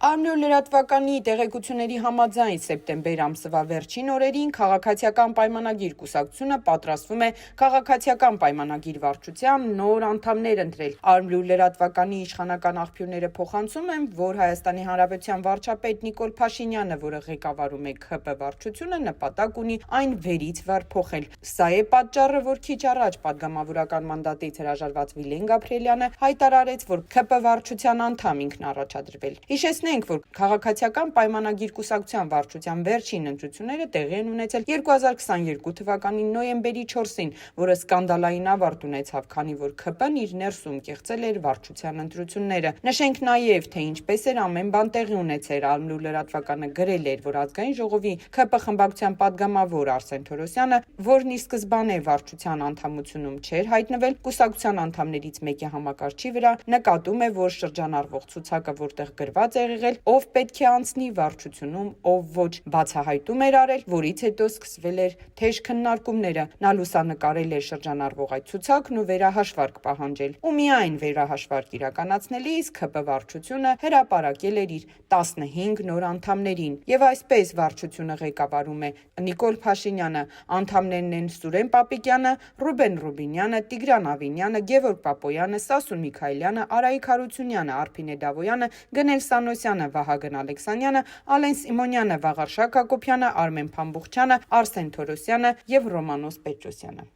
Արմնյուր լրատվականի տեղեկությունների համաձայն սեպտեմբեր ամսվա վերջին օրերին քաղաքացիական պայմանագիր կուսակցությունը պատրաստվում է քաղաքացիական պայմանագիր վարչության նոր անդամներ ընտրել։ Արմնյուր լրատվականի իշխանական աղբյուրները փոխանցում են, որ Հայաստանի Հանրապետության վարչապետ Նիկոլ Փաշինյանը, որը ղեկավարում է ՔՊ վարչությունը, նպատակ ունի այն վերից վար փոխել։ Սա է պատճառը, որ քիչ առաջ падգամավորական մանդատից հրաժարված Վիլեն Գաբրիելյանը հայտարարեց, որ ՔՊ վարչության անդամ ինքն առաջադրվել։ Հիշեցնենք, որ քաղաքացիական պայմանագիր կուսակցության վարչության վերջին ընտրությունները տեղի են ունեցել 2022 թվականի նոյեմբերի 4-ին, որը սկանդալային ավարտ ունեցավ, քանի որ ՔՊ-ն իր ներսում կեղծել էր վարչության ընտրությունները։ Նշենք նաև, թե ինչպես էր ամեն բան տեղի ունեցել։ Արմնյուր լրատվականը գրել էր, որ Ազգային ժողովի ՔՊ խմբակցության падգամավոր Արսեն Թորոսյանը, որն ի սկզբանե վարչության անդամությունում չէր հայտնվել, կուսակցության անդամներից մեկի համակարգչի վրա նկատում է, որ շրջանառվող ցուցակը, որտեղ գրված է եղել, ով պետք է անցնի վարչությունում, ով ոչ, բացահայտում էր արել, որից հետո սկսվել էր թեժ քննարկումները։ Նա լուսանկարել էր շրջանառվող այդ ցուցակն ու վերահաշվարկ պահանջել։ Ու միայն վերահաշվարկ իրականացնելիս ՔՊ վարչությունը հրապարակել էր իր 15 նոր անդամներին։ Եվ այսպես վարչությունը ղեկավարում է Նիկոլ Փաշինյանը, անդամներն են Սուրեն Պապիկյանը, Ռուբեն Ռուբինյանը, Տիգրան Ավինյանը, Գևորգ Պապոյանը, Սասուն Միքայելյանը, Արայիկ Հարությունյանը, Արփինե Դավոյանը, Գնել Սանոսյանը, Վահագն Ալեքսանյանը, Ալեն Սիմոնյանը, Վաղարշակ Հակոբյանը, Արմեն Փամբուխչյանը, Արսեն Թորոսյանը եւ Ռոմանոս Պետրոսյանը։